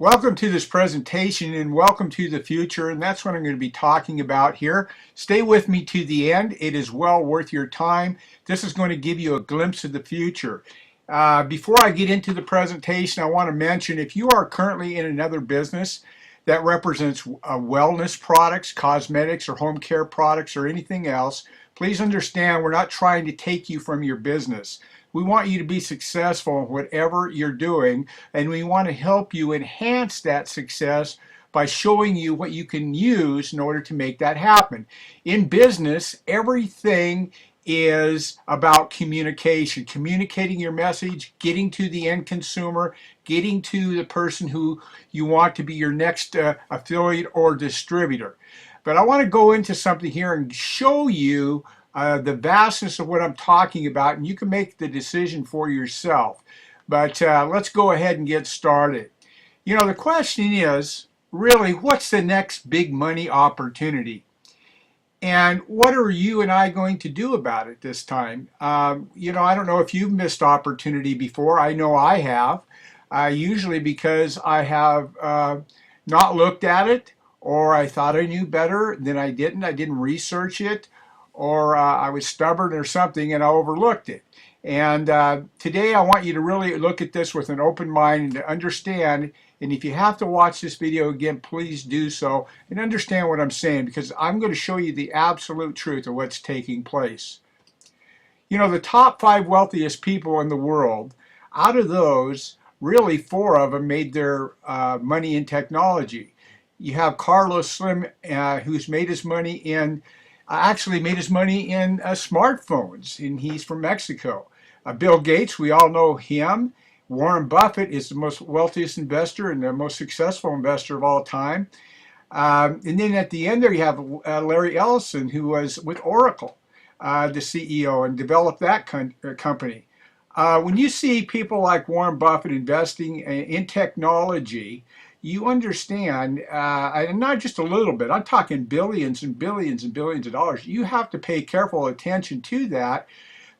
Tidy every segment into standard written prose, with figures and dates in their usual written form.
Welcome to this presentation and welcome to the future, and that's what I'm going to be talking about here. Stay with me to the end. It is well worth your time. This is going to give you a glimpse of the future. Before I get into the presentation, I want to mention if you are currently in another business that represents wellness products, cosmetics, or home care products, or anything else, please understand we're not trying to take you from your business. We want you to be successful in whatever you're doing, and we want to help you enhance that success by showing you what you can use in order to make that happen. In business, everything is about communication, communicating your message, getting to the end consumer, getting to the person who you want to be your next affiliate or distributor. But I want to go into something here and show you the vastness of what I'm talking about, and you can make the decision for yourself. But let's go ahead and get started. You know, the question is really, what's the next big money opportunity? And what are you and I going to do about it this time? You know, I don't know if you've missed opportunity before. I know I have, usually because I have not looked at it, or I thought I knew better, then I didn't. I didn't research it, or I was stubborn or something and I overlooked it. And today I want you to really look at this with an open mind and to understand. And if you have to watch this video again, please do so and understand what I'm saying, because I'm going to show you the absolute truth of what's taking place. You know, the top 5 wealthiest people in the world, out of those, really 4 of them made their money in technology. You have Carlos Slim, who's made his money in smartphones, and he's from Mexico. Bill Gates, we all know him. Warren Buffett is the most wealthiest investor and the most successful investor of all time. And then at the end there you have Larry Ellison, who was with Oracle, the CEO, and developed that company. When you see people like Warren Buffett investing in technology, you understand, and not just a little bit, I'm talking billions and billions and billions of dollars. You have to pay careful attention to that,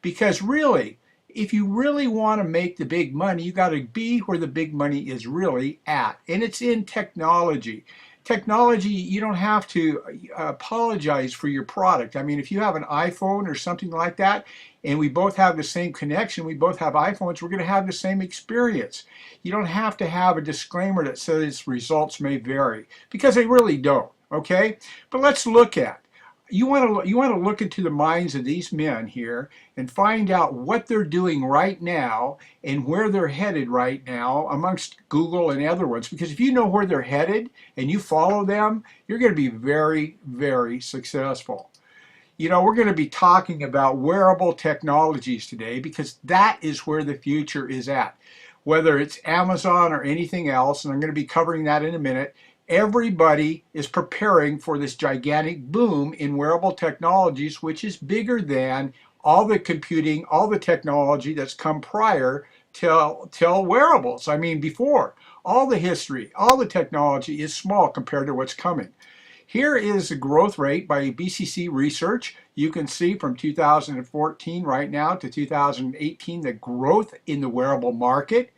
because really, if you really want to make the big money, you got to be where the big money is really at, and it's in technology. Technology, you don't have to apologize for your product. I mean, if you have an iPhone or something like that, and we both have the same connection, we both have iPhones, we're going to have the same experience. You don't have to have a disclaimer that says results may vary, because they really don't, okay? But let's look at, you want to look into the minds of these men here and find out what they're doing right now and where they're headed right now amongst Google and other ones. Because if you know where they're headed and you follow them, you're going to be very, very successful. You know, we're going to be talking about wearable technologies today, because that is where the future is at. Whether it's Amazon or anything else, and I'm going to be covering that in a minute, everybody is preparing for this gigantic boom in wearable technologies, which is bigger than all the computing, all the technology that's come prior till wearables. I mean, before, all the history, all the technology is small compared to what's coming. Here is the growth rate by BCC Research. You can see from 2014 right now to 2018 the growth in the wearable market.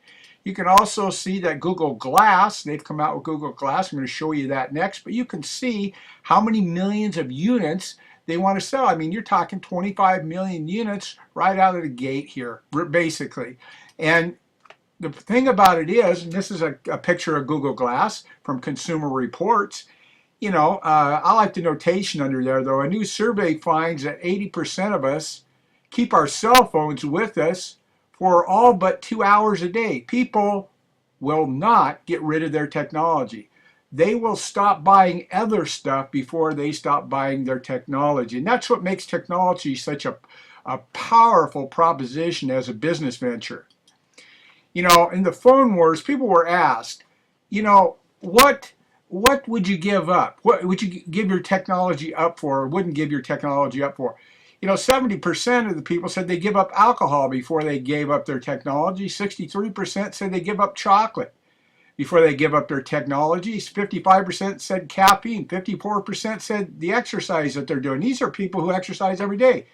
You can also see that Google Glass, they've come out with Google Glass. I'm going to show you that next. But you can see how many millions of units they want to sell. I mean, you're talking 25 million units right out of the gate here, basically. And the thing about it is, and this is a picture of Google Glass from Consumer Reports. You know, I like the notation under there, though. A new survey finds that 80% of us keep our cell phones with us for all but 2 hours a day. People will not get rid of their technology. They will stop buying other stuff before they stop buying their technology. And that's what makes technology such a powerful proposition as a business venture. You know, in the phone wars, people were asked, you know, what would you give up? What would you give your technology up for, or wouldn't give your technology up for? You know, 70% of the people said they give up alcohol before they gave up their technology. 63% said they give up chocolate before they give up their technology. 55% said caffeine. 54% said the exercise that they're doing. These are people who exercise every day.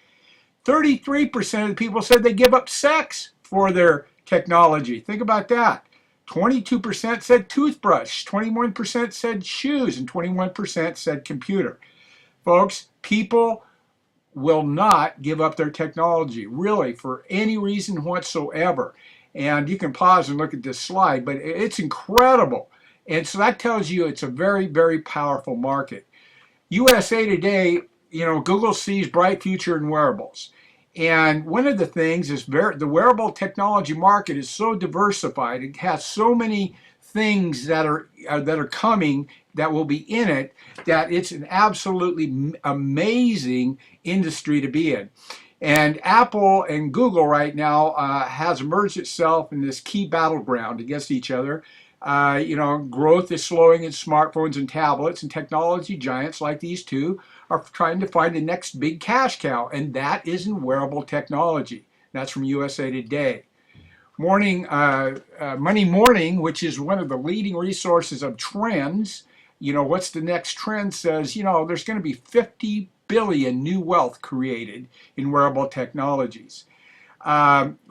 33% of the people said they give up sex for their technology. Think about that. 22% said toothbrush, 21% said shoes, and 21% said computer. Folks, people will not give up their technology, really, for any reason whatsoever. And you can pause and look at this slide, but it's incredible. And so that tells you it's a very, very powerful market. USA Today, Google sees bright future in wearables. And one of the things is the wearable technology market is so diversified. It has so many things that are coming that will be in it, that it's an absolutely amazing industry to be in. And Apple and Google right now has emerged itself in this key battleground against each other. Growth is slowing in smartphones and tablets, and technology giants like these two are trying to find the next big cash cow, and that is in wearable technology. That's from USA Today. Money Morning, which is one of the leading resources of trends, what's the next trend, says, there's going to be 50 billion new wealth created in wearable technologies.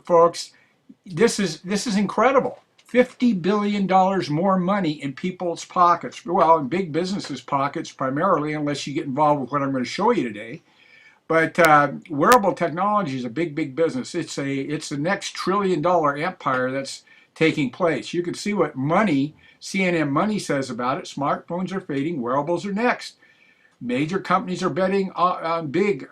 Folks, this is incredible. $50 billion more money in people's pockets. Well, in big businesses' pockets primarily, unless you get involved with what I'm going to show you today. But wearable technology is a big, big business. It's the next trillion-dollar empire that's taking place. You can see what CNN Money says about it. Smartphones are fading. Wearables are next. Major companies are betting big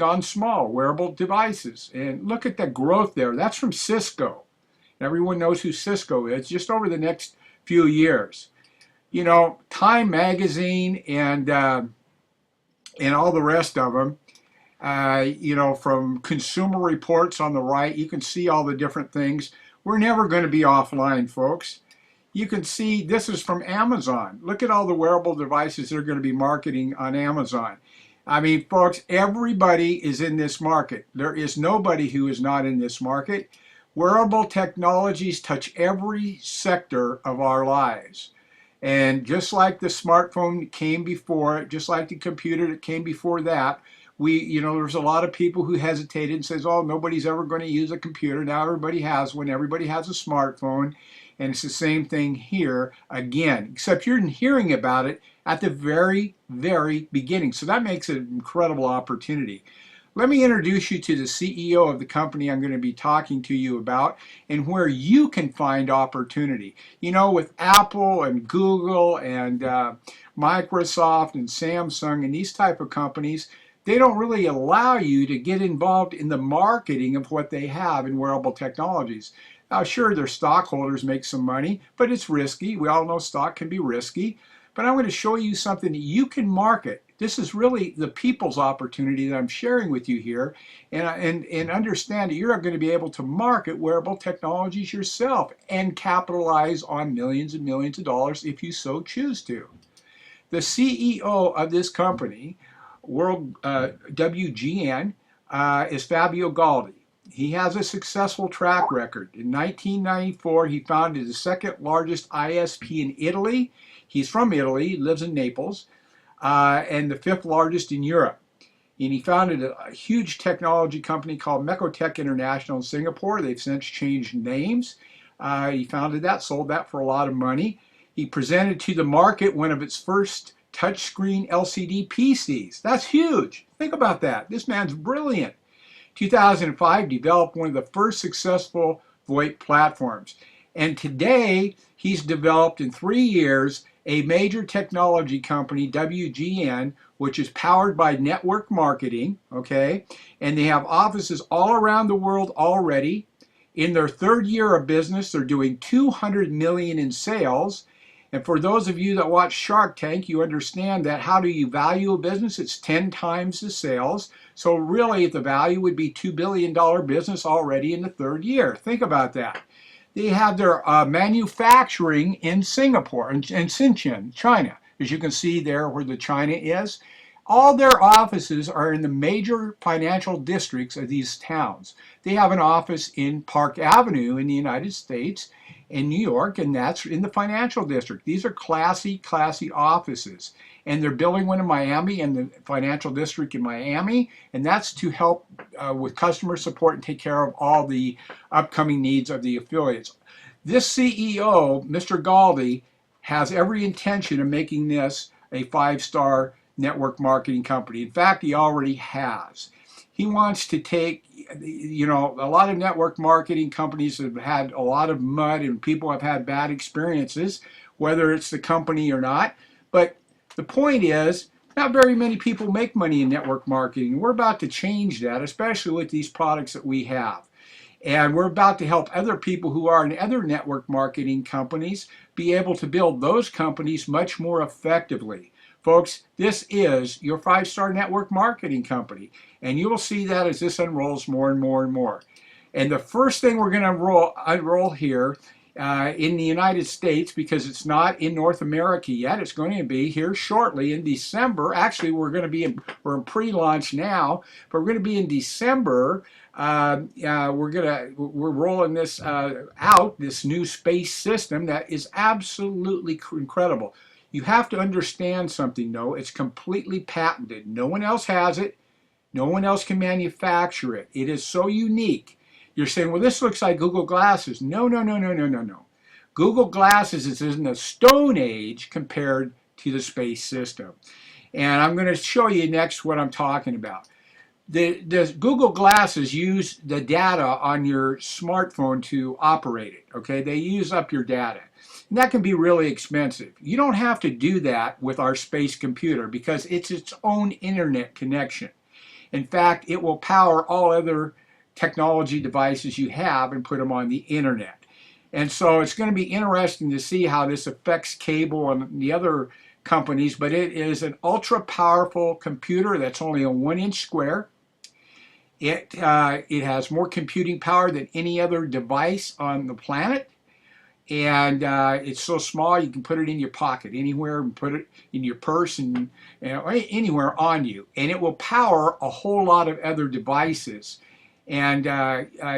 on small wearable devices. And look at the growth there. That's from Cisco. Everyone knows who Cisco is. Just over the next few years, Time Magazine and all the rest of them. From Consumer Reports on the right, you can see all the different things. We're never going to be offline, folks. You can see this is from Amazon. Look at all the wearable devices they're going to be marketing on Amazon. I mean, folks, everybody is in this market. There is nobody who is not in this market. Wearable technologies touch every sector of our lives. And just like the smartphone came before it, just like the computer that came before that, there's a lot of people who hesitated and says, oh, nobody's ever going to use a computer. Now everybody has one. Everybody has a smartphone. And it's the same thing here again, except you're hearing about it at the very, very beginning. So that makes it an incredible opportunity. Let me introduce you to the CEO of the company I'm going to be talking to you about and where you can find opportunity. With Apple and Google and Microsoft and Samsung and these type of companies, they don't really allow you to get involved in the marketing of what they have in wearable technologies. Now, sure, their stockholders make some money, but it's risky. We all know stock can be risky. But I'm going to show you something that you can market. This is really the people's opportunity that I'm sharing with you here. And understand that you're going to be able to market wearable technologies yourself and capitalize on millions and millions of dollars if you so choose to. The CEO of this company, WGN, is Fabio Galdi. He has a successful track record. In 1994, he founded the second largest ISP in Italy. He's from Italy, lives in Naples, and the fifth largest in Europe. And he founded a huge technology company called Mecotech International in Singapore. They've since changed names. He founded that, sold that for a lot of money. He presented to the market one of its first touchscreen LCD PCs. That's huge. Think about that. This man's brilliant. 2005, developed one of the first successful VoIP platforms. And today, he's developed in 3 years a major technology company, WGN, which is powered by network marketing, okay? And they have offices all around the world already. In their 3rd year of business, they're doing $200 million in sales. And for those of you that watch Shark Tank, you understand that how do you value a business? It's 10 times the sales. So really, the value would be $2 billion business already in the 3rd year. Think about that. They have their manufacturing in Singapore and Shenzhen, China. As you can see there where the China is. All their offices are in the major financial districts of these towns. They have an office in Park Avenue in the United States, in New York, and that's in the financial district. These are classy, classy offices. And they're building one in Miami and the financial district in Miami, and that's to help with customer support and take care of all the upcoming needs of the affiliates. This CEO, Mr. Galdi, has every intention of making this a five-star network marketing company. In fact, he already has. He wants to take, a lot of network marketing companies have had a lot of mud and people have had bad experiences, whether it's the company or not. But the point is, not very many people make money in network marketing. We're about to change that, especially with these products that we have. And we're about to help other people who are in other network marketing companies be able to build those companies much more effectively. Folks, this is your five-star network marketing company. And you will see that as this unrolls more and more and more. And the first thing we're going to unroll here in the United States, because it's not in North America yet, it's going to be here shortly in December. Actually, we're in pre-launch now, but we're going to be in December. We're rolling this out, this new space system that is absolutely incredible. You have to understand something, though. It's completely patented. No one else has it. No one else can manufacture it. It is so unique. You're saying, well, this looks like Google Glasses. No, no, no, no, no, no, no. Google Glasses is in the Stone Age compared to the space system. And I'm going to show you next what I'm talking about. The Google Glasses use the data on your smartphone to operate it, okay? They use up your data. And that can be really expensive. You don't have to do that with our space computer because it's its own internet connection. In fact, it will power all other technology devices you have and put them on the internet. And so it's going to be interesting to see how this affects cable and the other companies, but it is an ultra powerful computer that's only a 1-inch square. It has more computing power than any other device on the planet. And it's so small you can put it in your pocket anywhere and put it in your purse and anywhere on you. And it will power a whole lot of other devices. And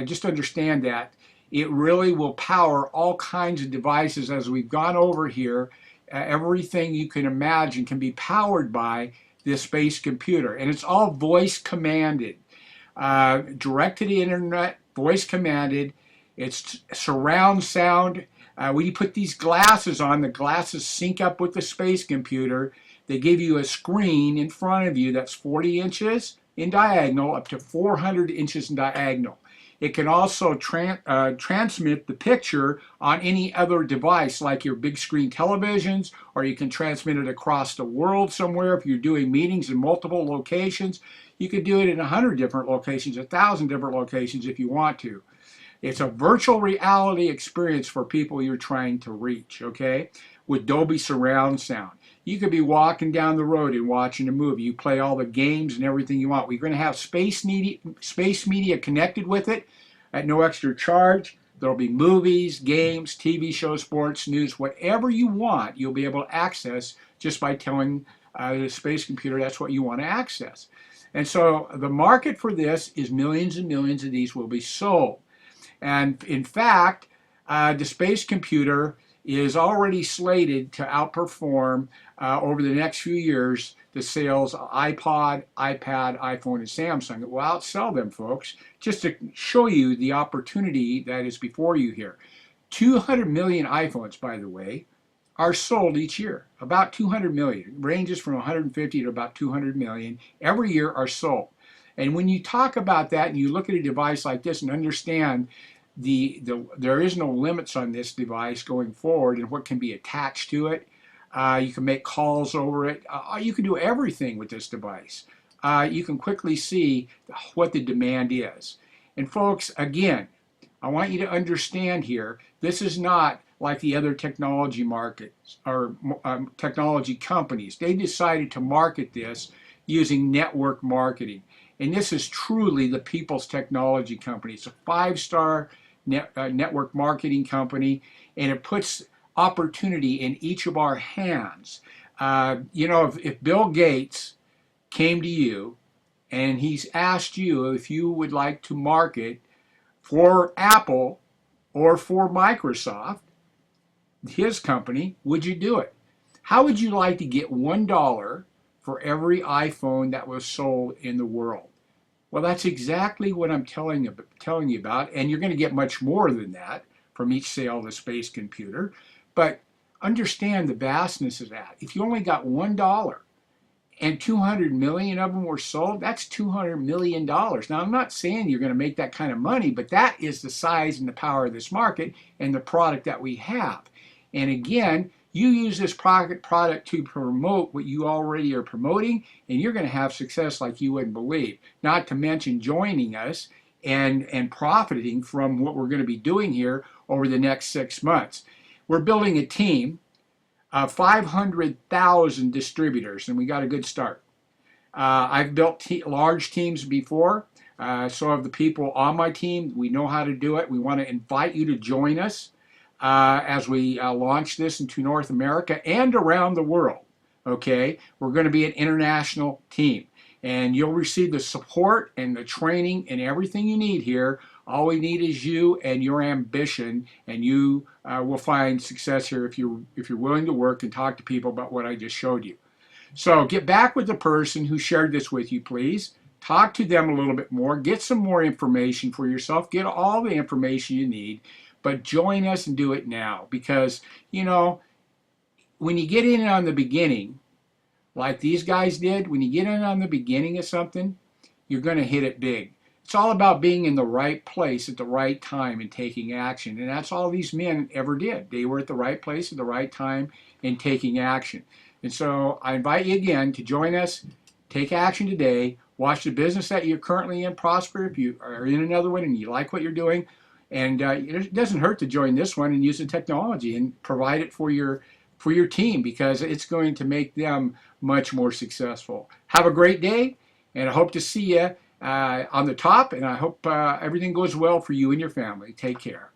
just understand that it really will power all kinds of devices as we've gone over here. Everything you can imagine can be powered by this space computer. And it's all voice commanded. Direct to the internet, voice commanded. It's surround sound. When you put these glasses on, the glasses sync up with the space computer. They give you a screen in front of you that's 40 inches in diagonal up to 400 inches in diagonal. It can also transmit the picture on any other device like your big screen televisions, or you can transmit it across the world somewhere if you're doing meetings in multiple locations. You could do it in 100 different locations, 1,000 different locations if you want to. It's a virtual reality experience for people you're trying to reach, okay? With Dolby surround sound. You could be walking down the road and watching a movie. You play all the games and everything you want. We're going to have space media connected with it at no extra charge. There'll be movies, games, TV shows, sports, news, whatever you want, you'll be able to access just by telling the space computer that's what you want to access. And so the market for this is millions and millions of these will be sold. And in fact, the space computer is already slated to outperform over the next few years the sales of iPod, iPad, iPhone, and Samsung. It will outsell them, folks, just to show you the opportunity that is before you here. 200 million iPhones, by the way, are sold each year. About 200 million. It ranges from 150 to about 200 million every year are sold. And when you talk about that and you look at a device like this and understand there is no limits on this device going forward and what can be attached to it. You can make calls over it. You can do everything with this device. You can quickly see what the demand is. And folks, again, I want you to understand here, this is not like the other technology markets or technology companies. They decided to market this using network marketing. And this is truly the people's technology company. It's a five-star network marketing company, and it puts opportunity in each of our hands. If Bill Gates came to you and he's asked you if you would like to market for Apple or for Microsoft, his company, would you do it? How would you like to get $1 for every iPhone that was sold in the world? Well, that's exactly what I'm telling you about, and you're going to get much more than that from each sale of the space computer. But understand the vastness of that. If you only got $1 and 200 million of them were sold, that's $200 million. Now, I'm not saying you're going to make that kind of money, but that is the size and the power of this market and the product that we have. And again, you use this product to promote what you already are promoting, and you're going to have success like you wouldn't believe. Not to mention joining us and profiting from what we're going to be doing here over the next 6 months. We're building a team 500,000 distributors, and we got a good start. I've built large teams before, so have the people on my team. We know how to do it. We want to invite you to join us as we launch this into North America and around the world. Okay, we're going to be an international team, and you'll receive the support and the training and everything you need here. All we need is you and your ambition, and you will find success here if you're willing to work and talk to people about what I just showed you. So get back with the person who shared this with you, please. Talk to them a little bit more. Get some more information for yourself. Get all the information you need, but join us and do it now, because, you know, when you get in on the beginning, like these guys did, when you get in on the beginning of something, you're going to hit it big. It's all about being in the right place at the right time and taking action. And that's all these men ever did. They were at the right place at the right time and taking action. And so I invite you again to join us. Take action today. Watch the business that you're currently in prosper. If you are in another one and you like what you're doing, and it doesn't hurt to join this one and use the technology and provide it for your team, because it's going to make them much more successful. Have a great day, and I hope to see you on the top, and I hope everything goes well for you and your family. Take care.